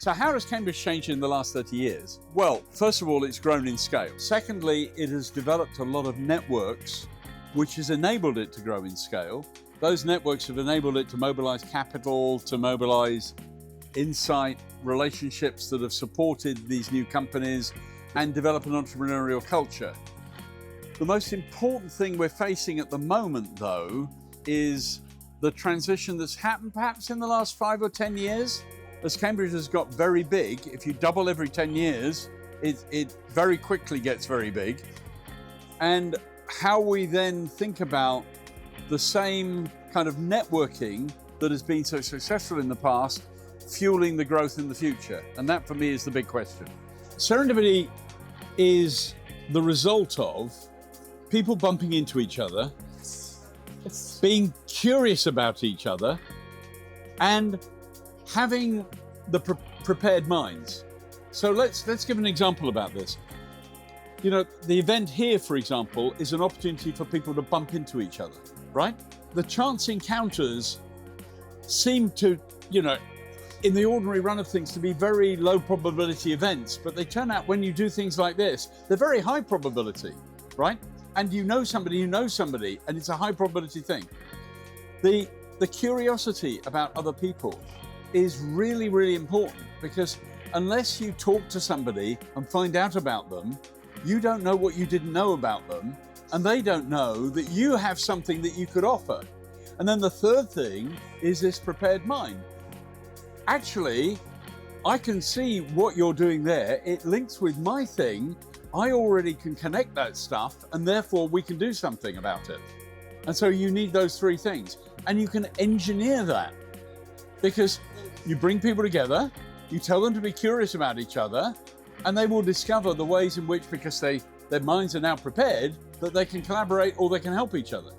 So how has Cambridge changed in the last 30 years? Well, first of all, it's grown in scale. Secondly, it has developed a lot of networks, which has enabled it to grow in scale. Those networks have enabled it to mobilize capital, to mobilize insight, relationships that have supported these new companies, and develop an entrepreneurial culture. The most important thing we're facing at the moment, though, is the transition that's happened perhaps in the last 5 or 10 years. As Cambridge has got very big, if you double every 10 years, it very quickly gets very big. And how we then think about the same kind of networking that has been so successful in the past, fueling the growth in the future. And that for me is the big question. Serendipity is the result of people bumping into each other, being curious about each other, and having the prepared minds. So let's give an example about this. You know, the event here, for example, is an opportunity for people to bump into each other, right? The chance encounters seem to, you know, in the ordinary run of things, to be very low probability events, but they turn out, when you do things like this, they're very high probability, right? And you know somebody, and it's a high probability thing. The curiosity about other people is really, really important, because unless you talk to somebody and find out about them, you don't know what you didn't know about them, and they don't know that you have something that you could offer. And then the third thing is this prepared mind. Actually, I can see what you're doing there. It links with my thing. I already can connect that stuff, and therefore we can do something about it. And so you need those three things. And you can engineer that, because you bring people together, you tell them to be curious about each other, and they will discover the ways in which, because their minds are now prepared, that they can collaborate or they can help each other.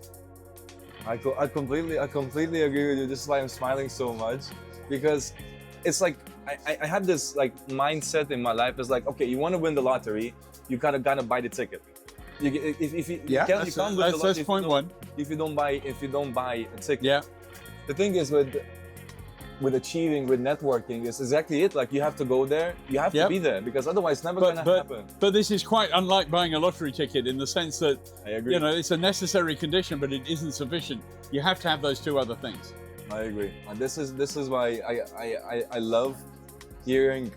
I completely agree with you. This is why I'm smiling so much, because it's like I have this like mindset in my life. It's like, okay, you want to win the lottery, you gotta buy the ticket. If you can't win the lottery, that's point one. If you don't buy a ticket. Yeah. The thing is with achieving, with networking, is exactly it. Like, you have to go there, you have to be there, because otherwise it's never gonna happen. But this is quite unlike buying a lottery ticket, in the sense that, I agree. You know, it's a necessary condition, but it isn't sufficient. You have to have those two other things. I agree. And this is why I love hearing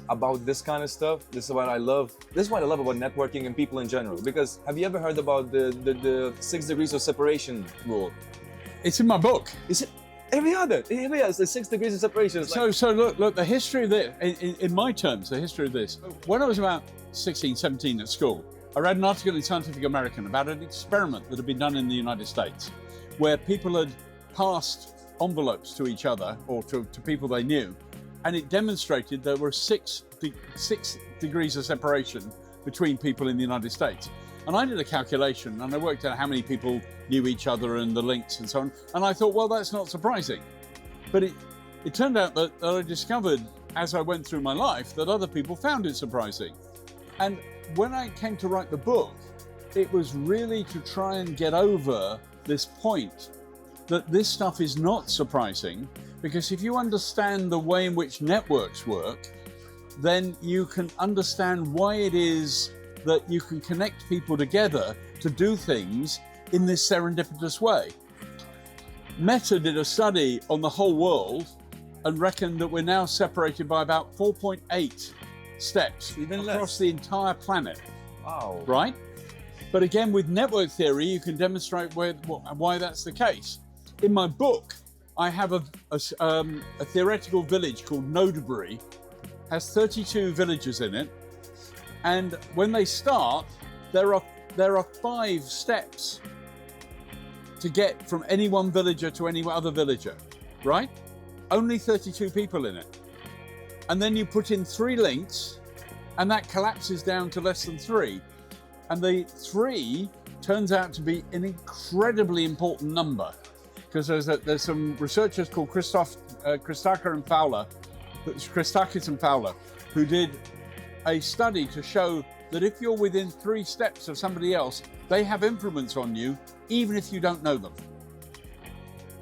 about this kind of stuff. This is what I love about networking and people in general. Because have you ever heard about the 6 degrees of separation rule? It's in my book. Is it? It's the 6 degrees of separation. So look, the history of this, in my terms, the history of this, when I was about 16, 17 at school, I read an article in Scientific American about an experiment that had been done in the United States, where people had passed envelopes to each other, or to people they knew, and it demonstrated there were 6 degrees of separation between people in the United States. And I did a calculation, and I worked out how many people knew each other and the links and so on. And I thought, well, that's not surprising. But it turned out that I discovered, as I went through my life, that other people found it surprising. And when I came to write the book, it was really to try and get over this point that this stuff is not surprising, because if you understand the way in which networks work, then you can understand why it is that you can connect people together to do things in this serendipitous way. Meta did a study on the whole world and reckoned that we're now separated by about 4.8 steps across the entire planet. Wow. Right? But again, with network theory, you can demonstrate why that's the case. In my book, I have a theoretical village called Nodebury, has 32 villages in it. And when they start, there are 5 steps to get from any one villager to any other villager, right? Only 32 people in it. And then you put in 3 links, and that collapses down to less than 3. And the 3 turns out to be an incredibly important number, because there's some researchers called Christakis and Fowler, who did a study to show that if you're within 3 steps of somebody else, they have influence on you, even if you don't know them.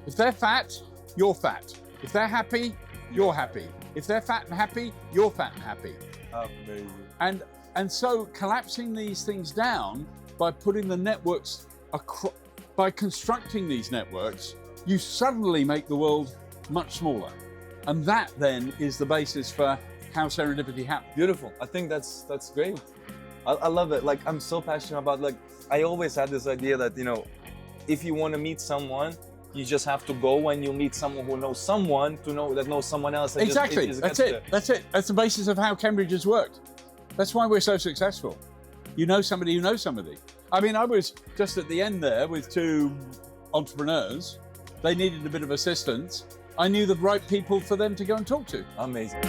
If they're fat, you're fat. If they're happy, you're happy. If they're fat and happy, you're fat and happy. Amazing. And so collapsing these things down by putting the networks, by constructing these networks, you suddenly make the world much smaller. And that then is the basis for how serendipity happens. Beautiful. I think that's great. I love it. Like, I'm so passionate about, like, I always had this idea that, you know, if you want to meet someone, you just have to go when you meet someone who knows someone to know that knows someone else. Exactly. That's it. That's it. That's the basis of how Cambridge has worked. That's why we're so successful. You know somebody who knows somebody. I mean, I was just at the end there with two entrepreneurs. They needed a bit of assistance. I knew the right people for them to go and talk to. Amazing.